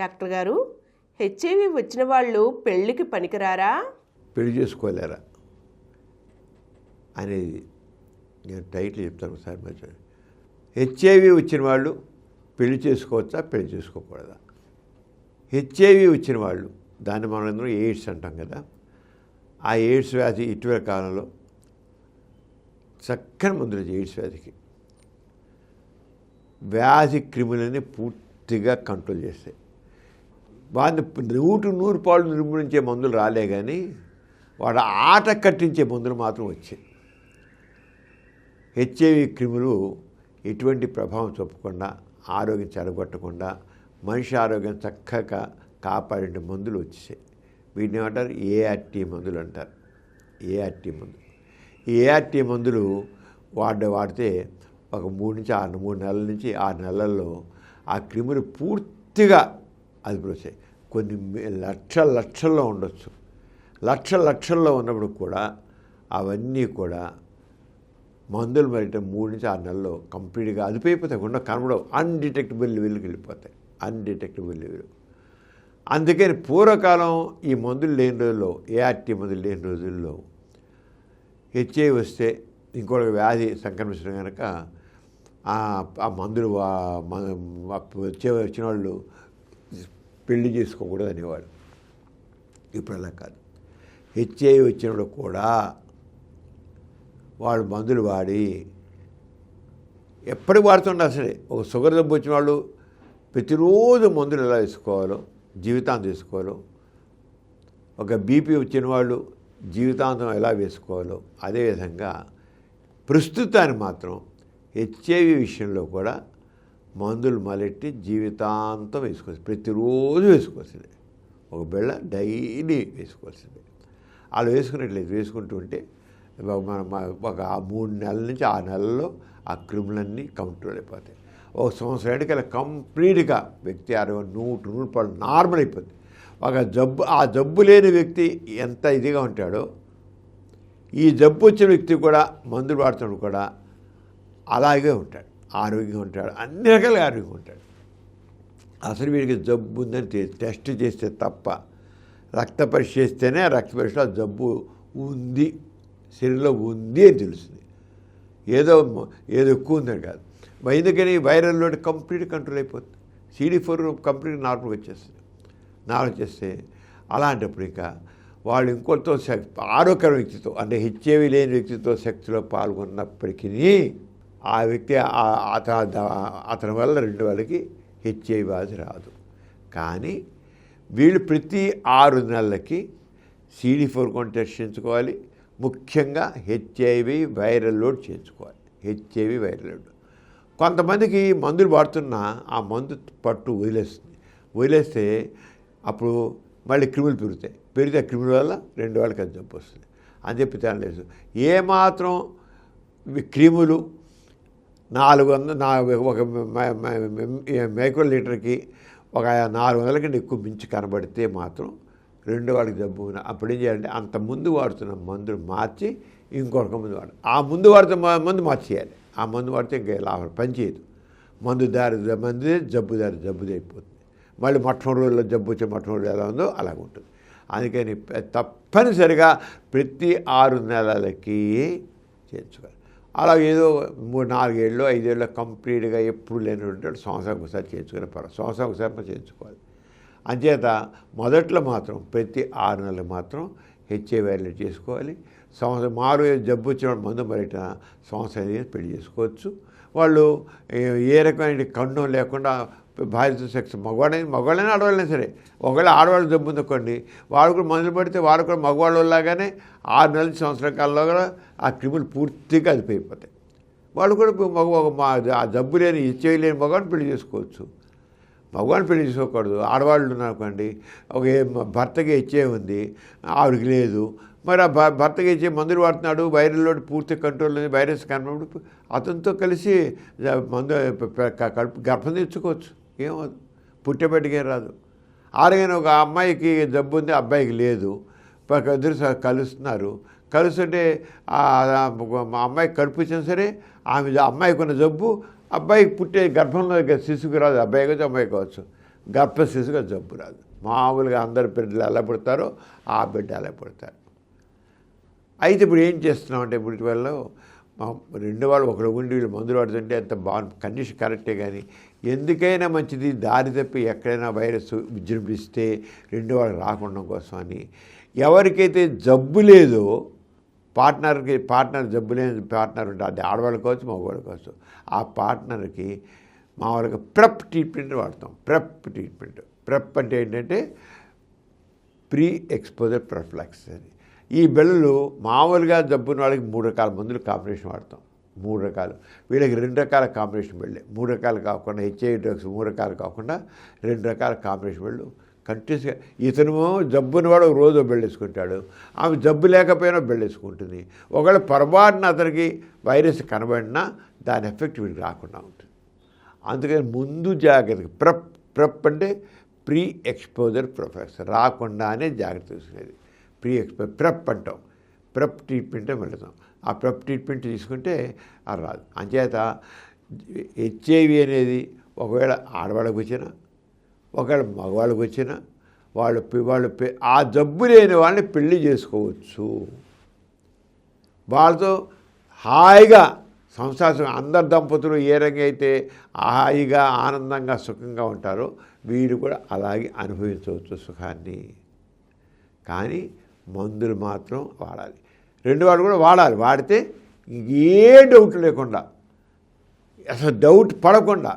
Doctor గారు, HIV వచ్చిన వాళ్ళు పెళ్ళికి పనికిరారా? పెళ్లి చేసుకోలేరా అనేది నేను టైటిల్ చెప్తాను ఒకసారి మధ్య. హెచ్ఐవి వచ్చిన వాళ్ళు పెళ్లి చేసుకోవచ్చా, పెళ్లి చేసుకోకూడదా? హెచ్ఐవి వచ్చిన వాళ్ళు, దాన్ని మనం అందరం ఎయిడ్స్ అంటాం కదా, ఆ ఎయిడ్స్ వ్యాధి ఇటీవల కాలంలో చక్కని మందులు ఎయిడ్స్ వ్యాధికి వ్యాధి క్రిములని పూర్తిగా కంట్రోల్ చేస్తాయి. వాడిని 100% నిర్మూలించే మందులు రాలే కానీ వాడు ఆట కట్టించే మందులు మాత్రం వచ్చాయి. హెచ్ఐవి క్రిములు ఎటువంటి ప్రభావం చూపకుండా, ఆరోగ్యం చెడగొట్టకుండా, మనిషి ఆరోగ్యం చక్కగా కాపాడే మందులు వచ్చేసాయి. వీటిని ఏమంటారు? ఏఆర్టీ మందులు అంటారు. ఏఆర్టీ మందులు. ఈ ఏఆర్టీ మందులు వాడితే ఒక 3 నెలల నుంచి 6 నెలల్లో ఆ క్రిములు పూర్తిగా అదుపులో వచ్చాయి. కొన్ని లక్షల్లో ఉండొచ్చు. లక్షల్లో ఉన్నప్పుడు కూడా అవన్నీ కూడా మందులు మరి 3 నుంచి 6 నెలల్లో కంప్లీట్గా అదుపైపోతాయి. ఉన్న కనబడవు, అన్డిటెక్టబుల్ లెవెల్కి వెళ్ళిపోతాయి. Undetectable level. అందుకని పూర్వకాలం ఈ మందులు లేని రోజుల్లో, ఏఆర్టీ మందులు లేని రోజుల్లో హెచ్ఐవి వస్తే ఇంకొక వ్యాధి సంక్రమించడం కనుక ఆ మందులు వచ్చిన వాళ్ళు పెళ్లి చేసుకోకూడదు అనేవాడు. ఇప్పుడు అలా కాదు. హెచ్ఐవి వచ్చినప్పుడు కూడా వాళ్ళు మందులు వాడి ఎప్పటికి వాడుతుండాలి. సరే, ఒక షుగర్ జబ్బు వచ్చిన వాళ్ళు ప్రతిరోజు మందులు ఎలా వేసుకోవాలో, జీవితాంతం వేసుకోవాలో, ఒక బీపీ వచ్చిన వాళ్ళు జీవితాంతం ఎలా వేసుకోవాలో, అదేవిధంగా ప్రస్తుతానికి మాత్రం హెచ్ఐవి విషయంలో కూడా మందులు మొదలెట్టి జీవితాంతం వేసుకోవచ్చు. ప్రతిరోజు వేసుకోవాల్సిందే. ఒక బిళ్ళ డైలీ వేసుకోవాల్సిందే. అలా వేసుకుంటూ ఉంటే మన ఒక 3 నెలల నుంచి 6 నెలల్లో ఆ క్రిములన్నీ కంట్రోల్ అయిపోతాయి. ఒక సంవత్సరానికి అలా కంప్లీట్గా వ్యక్తి 100% నార్మల్ అయిపోతుంది. ఆ జబ్బు లేని వ్యక్తి ఎంత ఇదిగా ఉంటాడో, ఈ జబ్బు వచ్చిన వ్యక్తి కూడా మందులు వాడుతున్నాడు కూడా అలాగే ఉంటాడు. ఆరోగ్యంగా ఉంటాడు, అన్ని రకాలుగా ఆరోగ్యంగా ఉంటాడు. అసలు వీడికి జబ్బు ఉందని టెస్ట్ చేస్తే తప్ప, రక్త పరీక్ష చేస్తేనే రక్త పరీక్షలో జబ్బు ఉంది, శరీరంలో ఉంది అని తెలుస్తుంది. ఏదో ఎక్కువ ఉందని కాదు. ఎందుకని వైరల్ లోడ్ కంప్లీట్ కంట్రోల్ అయిపోతుంది. CD4 కంప్లీట్ నార్మల్గా వచ్చేస్తే అలాంటప్పుడు ఇంకా వాళ్ళు ఇంకొకరితో ఆరోగ్యకరమైన వ్యక్తితో, అంటే హెచ్ఐవి లేని వ్యక్తితో సెక్స్లో పాల్గొన్నప్పటికీ ఆ వ్యక్తి అతని వల్ల 2 వాళ్ళకి హెచ్ఐవి వ్యాధి రాదు. కానీ వీళ్ళు ప్రతి 6 నెలలకి CD4 కౌంట్ టెస్ట్ చేయించుకోవాలి. ముఖ్యంగా హెచ్ఐవి వైరల్ లోడ్ చేయించుకోవాలి. HIV viral load. కొంతమందికి మందులు వాడుతున్న ఆ మందు పట్టు వదిలేస్తే అప్పుడు మళ్ళీ క్రిములు పెరిగితే క్రిముల వల్ల 2 వాళ్ళకి అది జబ్బు వస్తుంది అని చెప్పి తెలియలేదు. ఏమాత్రం క్రిములు 400 ఒక మైక్రో లీటర్కి ఒక 400 కంటే ఎక్కువ మించి కనబడితే మాత్రం 2 వాళ్ళకి జబ్బు. అప్పుడు ఏం చేయాలంటే అంత ముందు వాడుతున్న మందులు మార్చి ఇంకొక మందు ఆ ముందు వాడుతున్న మందు మార్చేయాలి. ఆ మందు వాడితే ఇంకా లాభం పనిచేయదు. జబ్బుది అయిపోతుంది. మళ్ళీ మొట్టమొదటి జబ్బు వచ్చే మొట్టమొదటి ఎలా ఉందో అలాగ ఉంటుంది. అందుకని తప్పనిసరిగా ప్రతి 6 నెలలకి చేయించుకోవాలి. అలా ఏదో 3-4 ఏళ్ళు 5 ఏళ్ళు కంప్లీట్గా ఎప్పుడు లేనటువంటి సంవత్సరానికి ఒకసారి చేయించుకునే సంవత్సరానికి ఒకసారి చేయించుకోవాలి. అంచేత మొదట్లో మాత్రం ప్రతి 6 నెలలు మాత్రం హెచ్ఐవి వైరల్ చేసుకోవాలి. సంవత్సరం మారు జబ్బు వచ్చిన మందు మరిట సంవత్సరం పెళ్లి చేసుకోవచ్చు. వాళ్ళు ఏ రకమైన ఖండం లేకుండా భార్యతో సెక్స్, మగవాళ్ళైనా ఆడవాళ్ళైనా సరే, ఒకవేళ ఆడవాళ్ళు జబ్బు ఉందనుకోండి, వాళ్ళు కూడా మందులు పడితే వాళ్ళు కూడా మగవాళ్ళలాగానే 6 నెలల సంవత్సరం కాలంలో కూడా ఆ క్రిములు పూర్తిగా అదిపోయిపోతాయి. వాళ్ళు కూడా ఆ జబ్బు లేని హెచ్ఐవి లేని మగవాడిని పెళ్లి చేసుకోవచ్చు. మగవాడిని పెళ్లి చేసుకోకూడదు. ఆడవాళ్ళు ఉన్నారనుకోండి, ఒక భర్తకి హెచ్ఐవి ఉంది, ఆవిడకి లేదు, మరి ఆ భర్తకి ఇచ్చే మందులు వాడుతున్నాడు, వైరల్ లోడ్ పూర్తి కంట్రోల్ ఉంది, వైరస్ కనబడి అతనితో కలిసి మందు గర్భం తెచ్చుకోవచ్చు. ఏమవుదు, పుట్టేపటికేం రాదు. ఆరోగ్యం ఒక అమ్మాయికి జబ్బు ఉంది, అబ్బాయికి లేదు, ఇద్దరు కలుస్తున్నారు. కలుస్తుంటే అమ్మాయికి కడుపు ఇచ్చినా సరే అమ్మాయికి ఉన్న జబ్బు అబ్బాయికి పుట్టే గర్భంలో శిశువుకి రాదు. అబ్బాయి కావచ్చు, అమ్మాయి కావచ్చు. గర్భశిశుగా జబ్బు రాదు. మామూలుగా అందరు బిడ్డలు ఎలా పుడతారో ఆ బిడ్డ ఎలా పుడతారు. అయితే ఇప్పుడు ఏం చేస్తున్నామంటే ఇప్పుడు వల్ల రెండు వాళ్ళు ఒకరు ఉండి వీళ్ళు మందులు వాడుతుంటే ఎంత బాగుంది, కండిషన్ కరెక్టే. కానీ ఎందుకైనా మంచిది దారి తప్పి ఎక్కడైనా వైరస్ విజృంభిస్తే రెండు వాళ్ళు రాకుండా కోసం అని ఎవరికైతే జబ్బు లేదో పార్ట్నర్ జబ్బు లేని పార్ట్నర్ ఉంటే అది ఆడవాళ్ళు కావచ్చు మగవాళ్ళు కావచ్చు, ఆ పార్ట్నర్కి మామూలుగా ప్రెప్ ట్రీట్మెంట్ వాడతాం. ప్రెప్ అంటే ఏంటంటే ప్రీ ఎక్స్పోజర్ ప్రొఫిలాక్సిస్ అని. ఈ బిళ్ళలు మామూలుగా జబ్బున్న వాళ్ళకి 3 రకాల మందులు కాంబినేషన్ వాడతాం. 3 రకాలు, వీళ్ళకి 2 రకాల కాంబినేషన్ బిళ్ళే. 3 రకాలు కాకుండా HIV డ్రగ్స్ 3 రకాలు కాకుండా 2 రకాల కాంబినేషన్ బిళ్ళు కంటిన్యూస్గా. ఇతను జబ్బుని వాడు రోజు బెళ్ళేసుకుంటాడు, ఆమె జబ్బు లేకపోయినా బెళ్ళేసుకుంటుంది. ఒకవేళ పొరపాటున అతనికి వైరస్ కనబడినా దాని ఎఫెక్ట్ వీడికి రాకుండా ఉంటుంది. అందుకని ముందు జాగ్రత్తగా ప్రెప్ అంటే ప్రీ ఎక్స్పోజర్ ప్రొఫెక్స్ రాకుండానే జాగ్రత్త తీసుకునేది ప్రెప్ అంటాం. ప్రెప్ ట్రీట్మెంటే వెళతాం. ఆ ప్రెప్ ట్రీట్మెంట్ తీసుకుంటే అది రాదు. అంచేత HIV అనేది ఒకవేళ ఆడవాళ్ళకి వచ్చినా ఒకవేళ మగవాళ్ళకి వచ్చినా వాళ్ళు ఆ జబ్బు లేని వాళ్ళని పెళ్లి చేసుకోవచ్చు. వాళ్ళతో హాయిగా సంసారం అందరు దంపతులు ఏ రంగా అయితే హాయిగా ఆనందంగా సుఖంగా ఉంటారో వీరు కూడా అలాగే అనుభవించవచ్చు సుఖాన్ని. కానీ మందులు మాత్రం వాడాలి. రెండు వాళ్ళు కూడా వాడాలి. వాడితే ఏ డౌట్ లేకుండా, అసలు డౌట్ పడకుండా,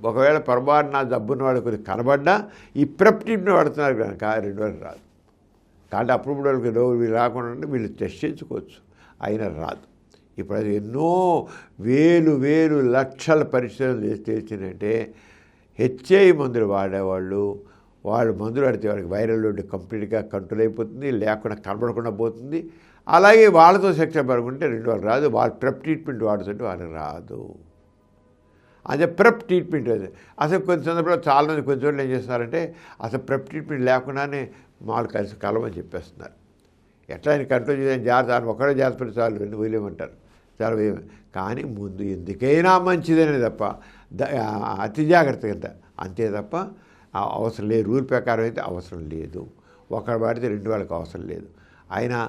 ఒకవేళ పొరపాటున జబ్బున్న వాళ్ళు కొద్దిగా కనబడ్డా ఈ ప్రెప్ ట్రీట్మెంట్ వాడుతున్నారు కనుక 2 వాళ్ళకి రాదు. కాబట్టి అప్పుడు వాళ్ళకి వీళ్ళు రాకుండా ఉంటే వీళ్ళు టెస్ట్ చేయించుకోవచ్చు, అయినా రాదు. ఇప్పుడు అది ఎన్నో వేలు లక్షల పరిశోధనలు తెలిసిందంటే HIV మందులు వాడేవాళ్ళు వాళ్ళు మందులు వాడితే వాళ్ళకి వైరల్ లోడ్ కంప్లీట్గా కంట్రోల్ అయిపోతుంది, లేకుండా కనబడకుండా పోతుంది. అలాగే వాళ్ళతో శక్తి పడుకుంటే 2 వాళ్ళకి రాదు. వాళ్ళు ప్రెప్ ట్రీట్మెంట్ వాడుతుంటే వాళ్ళకి రాదు. అదే ప్రెప్ ట్రీట్మెంట్ అది అసలు కొన్ని సందర్భంలో చాలామంది కొన్ని చోట్ల ఏం చేస్తున్నారంటే అసలు ప్రెప్ ట్రీట్మెంట్ లేకుండానే మామూలు కలిసి కలవని చెప్పేస్తున్నారు. ఎట్లా ఆయన కంట్రోల్ చేయని జాగ్రత్త ఒకడే జాగ్రత్త చాలు రెండు వదిలేమంటారు. చాలా కానీ ముందు ఎందుకైనా మంచిదనే తప్ప అతి జాగ్రత్తగా అంతే తప్ప అవసరం లేదు. రూల్ ప్రకారం అయితే అవసరం లేదు. ఒకరు వాడితే 2 వాళ్ళకి అవసరం లేదు. అయినా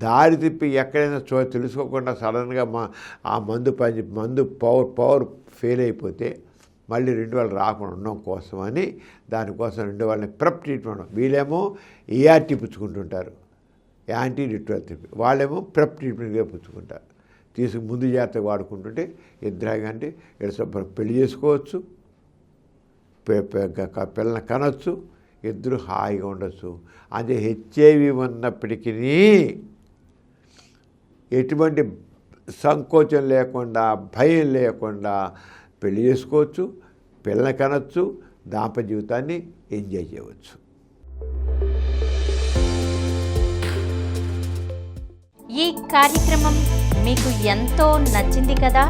దారి తిప్పి ఎక్కడైనా తెలుసుకోకుండా సడన్గా ఆ మందు పవర్ ఫెయిల్ అయిపోతే మళ్ళీ 2 వాళ్ళు రాకుండా ఉండడం కోసమని దానికోసం 2 వాళ్ళని ప్రెప్ ట్రీట్మెంట్. వీళ్ళేమో ART పుచ్చుకుంటుంటారు, యాంటీ రిట్రోవల్ థెరపీ. వాళ్ళేమో ప్రెప్ ట్రీట్మెంట్గా పుచ్చుకుంటారు. ముందు జాగ్రత్తగా వాడుకుంటుంటే ఇద్దరు అంటే పెళ్లి చేసుకోవచ్చు, పిల్లల్ని కనొచ్చు, ఇద్దరు హాయిగా ఉండొచ్చు. అదే HIV ఉన్నప్పటికీ ఎటువంటి సంకోచం లేకుండా భయం లేకుండా పెళ్లి చేసుకోవచ్చు, పిల్లల్ని కనొచ్చు, దాంపత్య జీవితాన్ని ఎంజాయ్ చేయవచ్చు. ఈ కార్యక్రమం మీకు ఎంతో నచ్చింది కదా.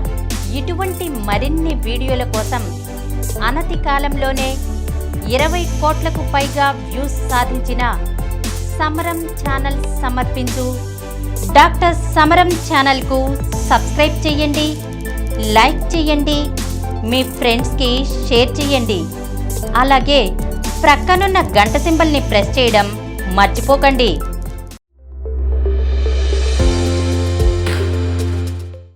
ఇటువంటి మరిన్ని వీడియోల కోసం అనతి కాలంలోనే 20 కోట్లకు పైగా వ్యూస్ సాధించిన సమరం ఛానల్ సమర్పించు డాక్టర్ సమరం ఛానల్కు సబ్స్క్రైబ్ చేయండి, లైక్ చేయండి, మీ ఫ్రెండ్స్కి షేర్ చేయండి. అలాగే ప్రక్కనున్న గంట సింబల్ని ప్రెస్ చేయడం మర్చిపోకండి.